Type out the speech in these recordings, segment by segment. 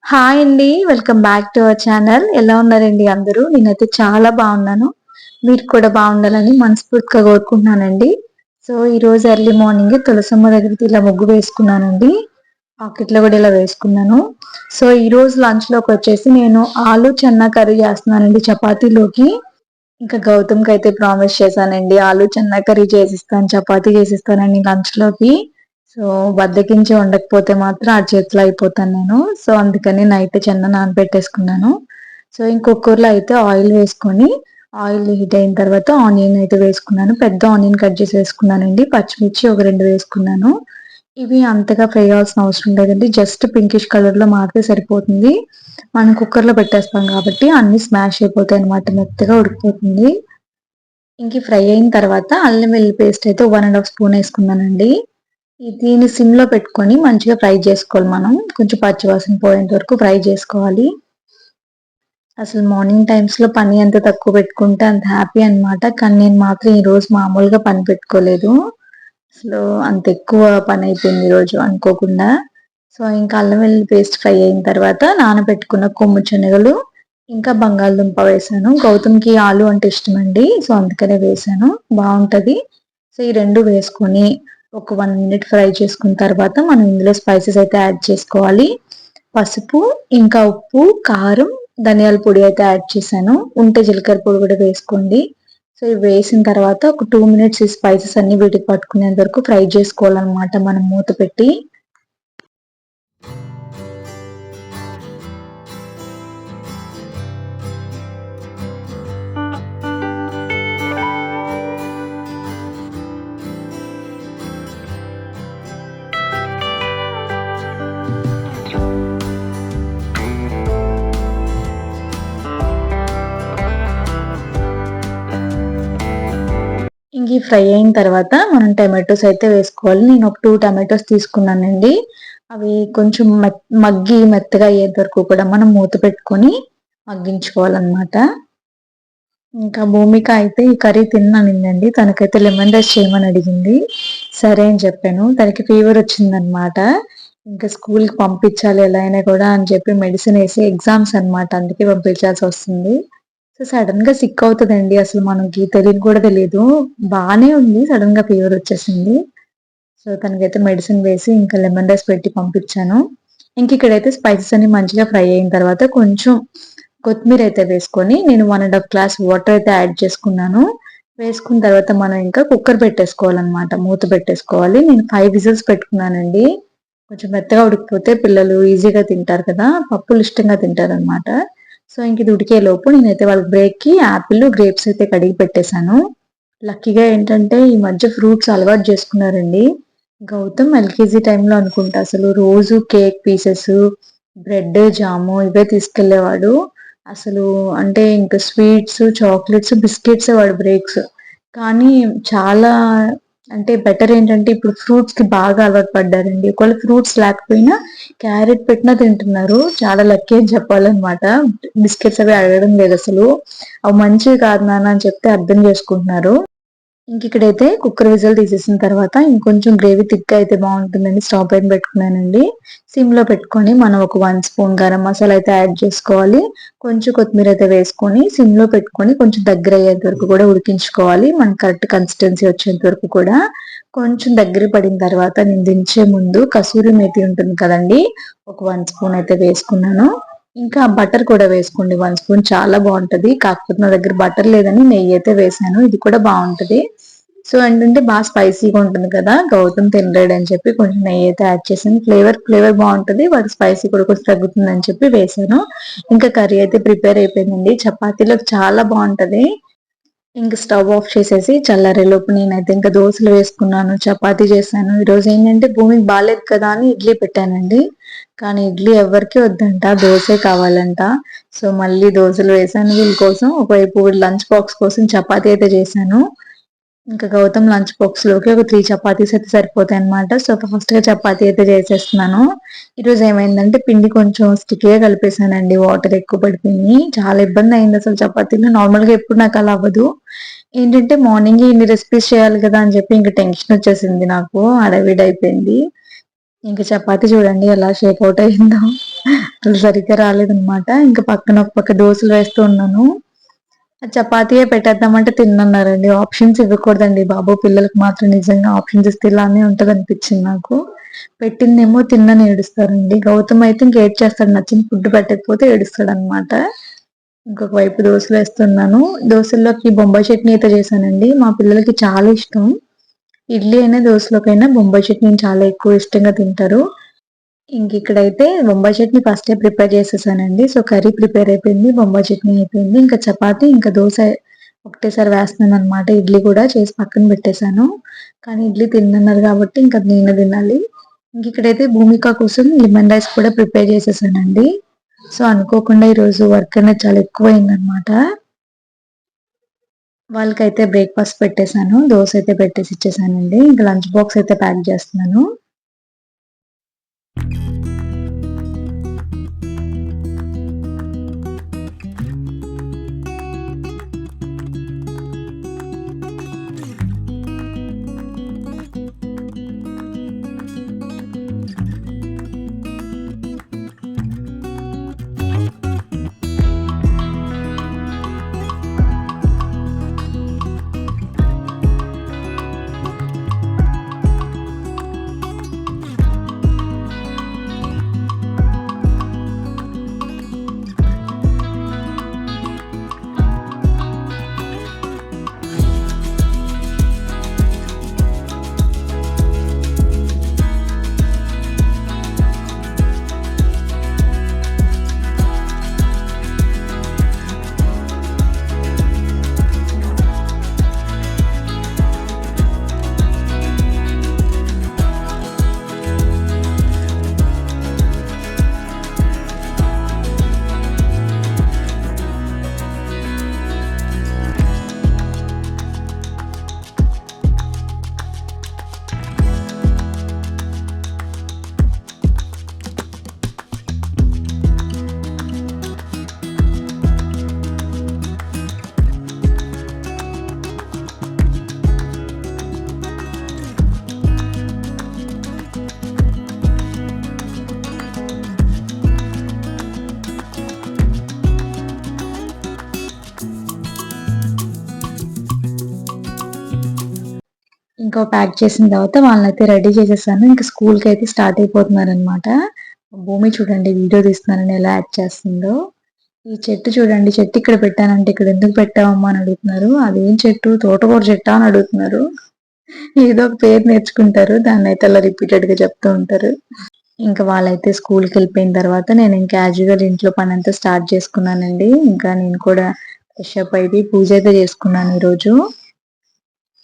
Hi అండి. Welcome back to our channel. ఎలా ఉన్నారండి అందరూ? నేనైతే చాలా బాగున్నాను. మీరు కూడా బాగుండాలని మనస్ఫూర్తిగా కోరుకుంటున్నానండి. సో, ఈరోజు ఎర్లీ మార్నింగ్ తులసమ్మ దగ్గరికి ఇలా ముగ్గు వేసుకున్నానండి. పాకెట్లో కూడా ఇలా వేసుకున్నాను. సో, ఈరోజు లంచ్‌లోకి వచ్చేసి నేను ఆలు చెన్నా కర్రీ చేస్తున్నానండి చపాతీలోకి. ఇంకా గౌతమ్‌కి అయితే ప్రామిస్ చేశానండి. ఆలు చెన్నా కర్రీ చేసిస్తాను, చపాతీ చేసిస్తానని లంచ్‌లోకి. సో, బద్ధకించి వండకపోతే మాత్రం ఆడి చేతిలో అయిపోతాను నేను. సో, అందుకని నైట్ చెన్న నానబెట్టేసుకున్నాను. సో, కుక్కర్‌లో అయితే ఆయిల్ వేసుకొని, ఆయిల్ హీట్ అయిన తర్వాత ఆనియన్ అయితే వేసుకున్నాను. పెద్ద ఆనియన్ కట్ చేసి వేసుకున్నానండి. పచ్చిమిర్చి ఒక 2 వేసుకున్నాను. ఇవి అంతగా ఫ్రై అవ్వాల్సిన అవసరం లేదండి. జస్ట్ పింకిష్ కలర్‌లో మారితే సరిపోతుంది. మనం కుక్కర్‌లో పెట్టేస్తాం కాబట్టి అన్నీ స్మాష్ అయిపోతాయన్నమాట. మెత్తగా ఉడికిపోతుంది. ఇంక ఫ్రై అయిన తర్వాత అల్లం వెల్లుల్లి పేస్ట్ అయితే 1 ½ స్పూన్ ఏసుకున్నానండి. దీన్ని సిమ్‌లో పెట్టుకొని మంచిగా ఫ్రై చేసుకోవాలి మనం. కొంచెం పచ్చివాసన పోయేంత వరకు ఫ్రై చేసుకోవాలి. అసలు మార్నింగ్ టైమ్స్‌లో పని ఎంత తక్కువ పెట్టుకుంటే అంత హ్యాపీ అన్నమాట. కానీ నేను మాత్రం ఈరోజు మామూలుగా పని పెట్టుకోలేదు. అసలు అంత ఎక్కువ పనయిపోయింది ఈరోజు అనుకోకుండా. సో, ఇంకా అల్లం వెల్లుల్లి పేస్ట్ ఫ్రై అయిన తర్వాత నానబెట్టుకున్న కొమ్ము శనగలు, ఇంకా బంగాళదుంప వేశాను. గౌతమ్‌కి ఆలు అంటే ఇష్టమండి. సో, అందుకనే వేశాను. బావుంటది. సో, ఈ 2 వేసుకొని ఒక 1 మినిట్ ఫ్రై చేసుకున్న తర్వాత మనం ఇందులో స్పైసెస్ అయితే యాడ్ చేసుకోవాలి. పసుపు, ఇంకా ఉప్పు, కారం, ధనియాల పొడి అయితే యాడ్ చేశాను. ఉంటే జీలకర్ర పొడి కూడా వేసుకోండి. సో, ఇవి వేసిన తర్వాత ఒక 2 మినిట్స్ ఈ స్పైసెస్ అన్ని వీటికి పట్టుకునేంత వరకు ఫ్రై చేసుకోవాలన్నమాట మనం మూత పెట్టి. ఇంక ఈ ఫ్రై అయిన తర్వాత మనం టమాటోస్ అయితే వేసుకోవాలి. నేను ఒక 2 టమాటోస్ తీసుకున్నానండి. అవి కొంచెం మగ్గి మెత్తగా అయ్యేంత వరకు కూడా మనం మూత పెట్టుకొని మగ్గించుకోవాలన్నమాట. ఇంకా భూమిక అయితే ఈ కర్రీ తినననిందండి. తనకైతే లెమన్ రైస్ చేయమని అడిగింది. సరే అని చెప్పాను. తనకి ఫీవర్ వచ్చిందనమాట. ఇంకా స్కూల్‌కి పంపించాలి ఎలా అయినా కూడా అని చెప్పి మెడిసిన్ ఏసి ఎగ్జామ్స్ అన్నమాట. అందుకే పంపించాల్సొస్తుంది. సో, సడెన్‌గా సిక్ అవుతదండి. అసలు మనకి తెలియని కూడా తెలీదు. బానే ఉంది. సడెన్‌గా ఫీవర్ వచ్చేసింది. సో, తనకైతే మెడిసిన్ వేసి ఇంకా లెమన్ రైస్ పెట్టి పంపించాను. ఇక్కడైతే స్పైసెస్ అన్ని మంచిగా ఫ్రై అయిన తర్వాత కొంచెం కొత్తిమీర అయితే వేసుకొని నేను 1 ½ గ్లాస్ వాటర్ అయితే యాడ్ చేసుకున్నాను. వేసుకున్న తర్వాత మనం ఇంకా కుక్కర్ పెట్టేసుకోవాలన్నమాట. మూత పెట్టేసుకోవాలి. నేను 5 విజిల్స్ పెట్టుకున్నానండి. కొంచెం మెత్తగా ఉడికిపోతే పిల్లలు ఈజీగా తింటారు కదా! పప్పులు ఇష్టంగా తింటారనమాట. సో, ఇది ఉడికేలోపు నేనైతే వాళ్ళకి బ్రేక్‌కి యాపిల్, గ్రేప్స్ అయితే కడిగి పెట్టేశాను. లక్కీగా ఏంటంటే ఈ మధ్య ఫ్రూట్స్ అలవాటు చేసుకున్నారండి. గౌతమ్ ఎల్‌కేజీ టైమ్‌లో అనుకుంటా అసలు రోజు కేక్ పీసెస్, బ్రెడ్, జాము ఇవే తీసుకెళ్ళేవాడు. అసలు అంటే ఇంకా స్వీట్స్, చాక్లెట్స్, బిస్కెట్సే వాడి బ్రేక్స్. కానీ చాలా అంటే బెటర్ ఏంటంటే ఇప్పుడు ఫ్రూట్స్‌కి బాగా అలవాటు పడ్డారండి. ఒకవేళ ఫ్రూట్స్ లేకపోయినా క్యారెట్ పెట్టినా తింటున్నారు. చాలా లక్కీ అని చెప్పాలన్నమాట. బిస్కెట్స్ అవి అడగడం లేదసలు. అవి మంచివి కాదు నాన్న అని చెప్తే అర్థం చేసుకుంటున్నారు. ఇక్కడైతే కుక్కర్ విజిల్ తీసేసిన తర్వాత ఇంకొంచెం గ్రేవీ థిక్‌గా అయితే బావుంటుందని స్టవ్ పైన పెట్టుకున్నానండి. సిమ్‌లో పెట్టుకొని మనం ఒక 1 స్పూన్ గరం మసాలా అయితే యాడ్ చేసుకోవాలి. కొంచెం కొత్తిమీర అయితే వేసుకొని సిమ్‌లో పెట్టుకొని కొంచెం దగ్గరయ్యేంత వరకు కూడా ఉడికించుకోవాలి. మనకు కరెక్ట్ కన్సిస్టెన్సీ వచ్చేంత వరకు కూడా. కొంచెం దగ్గర పడిన తర్వాత నేను దించే ముందు కసూరి మేతి ఉంటుంది కదండీ! ఒక 1 స్పూన్ అయితే వేసుకున్నాను. ఇంకా బటర్ కూడా వేసుకోండి 1 స్పూన్ చాలా బావుంటది. కాకపోతే నా దగ్గర బటర్ లేదని నెయ్యి అయితే వేశాను. ఇది కూడా బావుంటది. సో, ఏంటంటే స్పైసీగా ఉంటుంది కదా! గౌతమ్ తినలేడని చెప్పి కొంచెం నెయ్యయితే యాడ్ చేశాను. ఫ్లేవర్ బావుంటది. వాడికి స్పైసీ కూడా కొంచెం తగ్గుతుందని చెప్పి వేశాను. ఇంకా కర్రీ అయితే ప్రిపేర్ అయిపోయిందండి. చపాతీలోకి చాలా బావుంటది. ఇంక స్టవ్ ఆఫ్ చేసేసి చల్లారేలోపు నేనైతే ఇంకా దోసలు వేసుకున్నాను, చపాతీ చేశాను. ఈరోజు ఏంటంటే భూమికి బాలేదు కదా అని ఇడ్లీ పెట్టానండి. కానీ ఇడ్లీ ఎవ్వరికీ వద్దంట. దోసే కావాలంట. సో, మళ్ళీ దోసలు వేశాను వీళ్ళ కోసం. ఒకవైపు లంచ్ బాక్స్ కోసం చపాతీ అయితే చేశాను. ఇంకా గౌతమ్ లంచ్ బాక్స్‌లోకి ఒక 3 చపాతీస్ అయితే సరిపోతాయన్నమాట. సో, ఫాస్ట్‌గా చపాతీ అయితే చేసేస్తున్నాను. ఈరోజు ఏమైందంటే పిండి కొంచెం స్టిక్కీగా కలిపేసానండి. వాటర్ ఎక్కువ పడిపోయినియి. చాలా ఇబ్బందయింది అసలు చపాతీలు. నార్మల్‌గా ఎప్పుడు నాకు అలా అవ్వదు. ఏంటంటే మార్నింగే ఇన్ని రెసిపీస్ చేయాలి కదా అని చెప్పి ఇంక టెన్షన్ వచ్చేసింది నాకు. హడావిడి అయిపోయింది. ఇంక చపాతీ చూడండి ఎలా షేప్ ఔట్ అయిందో. అసలు సరిగ్గా రాలేదనమాట. ఇంకా పక్కన ఒక పక్క దోసలు వేస్తూ ఉన్నాను. చపాతీయే పెట్టేద్దామంటే తిననన్నారండి. ఆప్షన్స్ ఇవ్వకూడదండి బాబు పిల్లలకి మాత్రం. నిజంగా ఆప్షన్స్ ఇస్తే ఇలానే ఉంటదనిపించింది నాకు. పెట్టిందేమో తిననని ఏడుస్తారండి. గౌతమ్ అయితే ఇంక ఏడ్చేస్తాడు, నచ్చిన ఫుడ్ పెట్టకపోతే ఏడుస్తాడనమాట. ఇంకొక వైపు దోసలేస్తున్నాను. దోసల్లోకి బొంబాయి చట్నీ అయితే చేశానండి. మా పిల్లలకి చాలా ఇష్టం. ఇడ్లీ అయినా దోసలోకైనా బొంబాయి చట్నీని చాలా ఎక్కువ ఇష్టంగా తింటారు. ఇక్కడైతే బొంబాయి చట్నీ ఫస్టే ప్రిపేర్ చేసేసానండి. సో కర్రీ ప్రిపేర్ అయిపోయింది. బొంబాయి చట్నీ అయిపోయింది. ఇంకా చపాతీ, ఇంకా దోస ఒకటేసారి వేస్తున్నాననమాట. ఇడ్లీ కూడా చేసి పక్కన పెట్టేశాను. కానీ ఇడ్లీ తినన్నారు కాబట్టి ఇంకా నేనే తినాలి. ఇక్కడైతే భూమిక కోసం లెమన్ రైస్ కూడా ప్రిపేర్ చేసేసానండి. సో అనుకోకుండా ఈరోజు వర్క్ అనేది చాలా ఎక్కువయిందనమాట. వాళ్ళకైతే బ్రేక్ఫాస్ట్ పెట్టేశాను. దోస అయితే పెట్టేసి ఇచ్చేసానండి. ఇంకా లంచ్ బాక్స్ అయితే ప్యాక్ చేస్తున్నాను. ఇంకా ప్యాక్ చేసిన తర్వాత వాళ్ళనైతే రెడీ చేసేసాను. ఇంకా స్కూల్‌కి అయితే స్టార్ట్ అయిపోతున్నారనమాట. భూమి చూడండి వీడియో తీస్తున్నానని ఎలా యాక్ట్ చేస్తుందో. ఈ చెట్టు చూడండి, చెట్టు ఇక్కడ పెట్టానంటే ఇక్కడ ఎందుకు పెట్టావమ్మా అని అడుగుతున్నారు. అదేం చెట్టు, తోటకూర చెట్టా అని అడుగుతున్నారు. ఏదో ఒక పేరు నేర్చుకుంటారు. దాన్నయితే అలా రిపీటెడ్‌గా చెప్తూ ఉంటారు. ఇంకా వాళ్ళైతే స్కూల్‌కి వెళ్ళిపోయిన తర్వాత నేను ఇంకా యాజ్ యూజువల్ ఇంట్లో పనంతా స్టార్ట్ చేసుకున్నానండి. ఇంకా నేను కూడా ఫ్రెష్ అప్ అయ్యి పూజ అయితే చేసుకున్నాను ఈరోజు.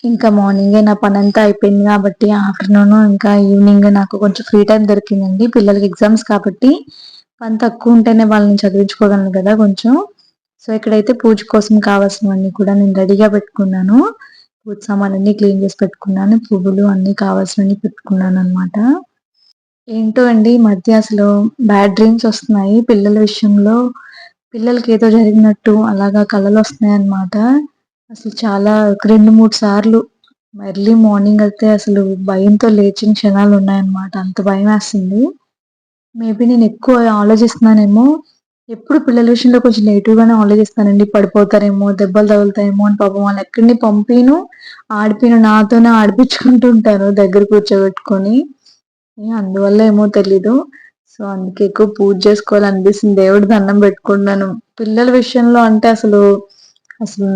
ఇంకా మార్నింగే నా పనంతా అయిపోయింది కాబట్టి ఆఫ్టర్‌నూన్ ఇంకా ఈవినింగ్ నాకు కొంచెం ఫ్రీ టైమ్ దొరికిందండి. పిల్లలకి ఎగ్జామ్స్ కాబట్టి పని తక్కువ ఉంటేనే వాళ్ళని చదివించుకోగలను కదా కొంచెం. సో ఇక్కడైతే పూజ కోసం కావాల్సినవన్నీ కూడా నేను రెడీగా పెట్టుకున్నాను. పూజ సామాన్లన్నీ క్లీన్ చేసి పెట్టుకున్నాను. పువ్వులు అన్నీ కావాల్సినవన్నీ పెట్టుకున్నాననమాట. ఏంటో అండి ఈ మధ్య అసలు బ్యాడ్ డ్రీమ్స్ వస్తున్నాయి పిల్లల విషయంలో. పిల్లలకి ఏదో జరిగినట్టు అలాగా కలలొస్తున్నాయన్నమాట. అసలు చాలా ఒక 2, 3 సార్లు ఎర్లీ మార్నింగ్ అయితే అసలు భయంతో లేచిన క్షణాలున్నాయన్నమాట. అంత భయమేస్తుంది. మేబీ నేనెక్కువ ఆలోచిస్తున్నానేమో. ఎప్పుడు పిల్లల విషయంలో కొంచెం నెగెటివ్‌గానే ఆలోచిస్తానండి. పడిపోతారేమో, దెబ్బలు తగులుతాయేమో అని పాపం వాళ్ళనెక్కడిని పంపియను, ఆడిపియను. నాతోనే ఆడిపిచ్చుకుంటూ ఉంటాను దగ్గర కూర్చోబెట్టుకొని. అందువల్ల ఏమో తెలీదు. సో, అందుకే ఎక్కువ పూజ చేసుకోవాలనిపిస్తుంది. దేవుడికి దండం పెట్టుకుంటున్నాను. పిల్లల విషయంలో అంటే అసలు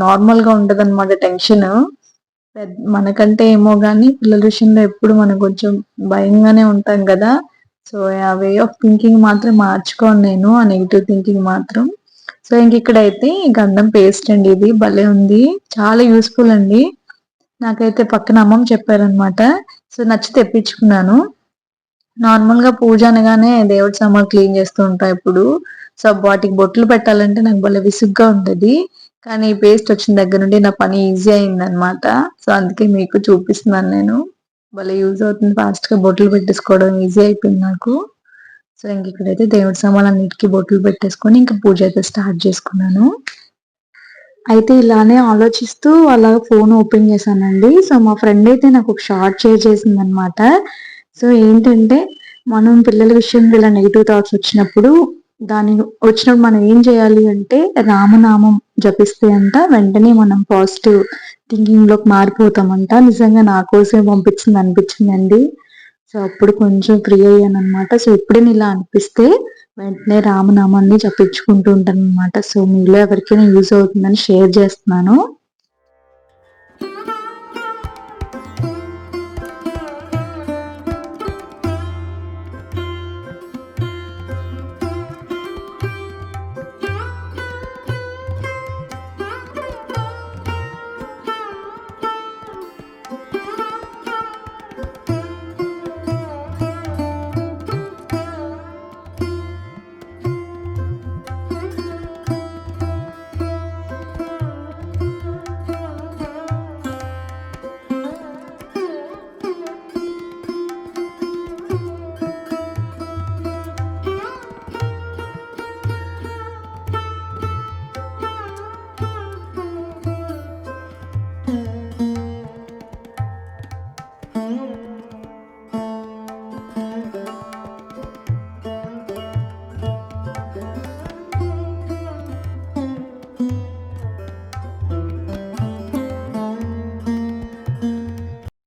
నార్మల్‌గా ఉండదనమాట టెన్షను. మనకంటే ఏమో గానీ పిల్లల విషయంలో ఎప్పుడు మనం కొంచెం భయంగానే ఉంటాం గదా! సో, ఆ వే ఆఫ్ థింకింగ్ మాత్రం మార్చుకోను నేను. ఆ నెగెటివ్ థింకింగ్ మాత్రం. సో, ఇంకిక్కడైతే గంధం పేస్ట్ అండి ఇది. భలే ఉంది. చాలా యూజ్‌ఫుల్ అండి. నాకైతే పక్కన అమ్మమ్మ చెప్పారనమాట. సో, నచ్చి తెప్పించుకున్నాను. నార్మల్‌గా పూజ అనగానే దేవుడి సామాన్లు క్లీన్ చేస్తూ ఉంటా ఎప్పుడు. సో, వాటికి బొట్లు పెట్టాలంటే నాకు భలే విసుగ్గా ఉంటది. కానీ ఈ పేస్ట్ వచ్చిన దగ్గర నుండి నా పని ఈజీ అయిందనమాట. సో, అందుకే మీకు చూపిస్తున్నాను నేను. భలే యూజ్ అవుతుంది. ఫాస్ట్‌గా బొట్లు పెట్టేసుకోవడం ఈజీ అయిపోయింది నాకు. సో, ఇక్కడైతే దేవుడి సామాన్లన్నిటికి బొట్లు పెట్టేసుకొని ఇంక పూజ అయితే స్టార్ట్ చేసుకున్నాను. అయితే ఇలానే ఆలోచిస్తూ అలా ఫోన్ ఓపెన్ చేశానండి. సో, మా ఫ్రెండ్ అయితే నాకు ఒక షార్ట్ షేర్ చేసిందనమాట. సో, ఏంటంటే మనం పిల్లల విషయంలో ఇలా నెగిటివ్ థాట్స్ వచ్చినప్పుడు మనం ఏం చేయాలి అంటే రామనామం జపిస్తే అంట వెంటనే మనం పాజిటివ్ థింకింగ్ లోకి మారిపోతామంట. నిజంగా నా కోసమే అనిపించిందండి. సో అప్పుడు కొంచెం ఫ్రీ అయ్యాను అనమాట. సో ఎప్పుడైనా ఇలా అనిపిస్తే వెంటనే రామనామాన్ని జపించుకుంటూ ఉంటాను అనమాట. సో మీలో ఎవరికైనా యూజ్ అవుతుందని షేర్ చేస్తున్నాను.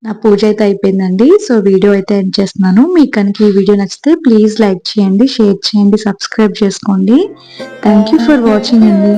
నా పూజ అయితే అయిపోయిందండి. సో వీడియో అయితే ఎండ్ చేస్తున్నాను. మీకు కనుక ఈ వీడియో నచ్చితే ప్లీజ్ లైక్ చేయండి, షేర్ చేయండి, సబ్స్క్రైబ్ చేసుకోండి. థ్యాంక్ యూ ఫర్ వాచింగ్ అండి.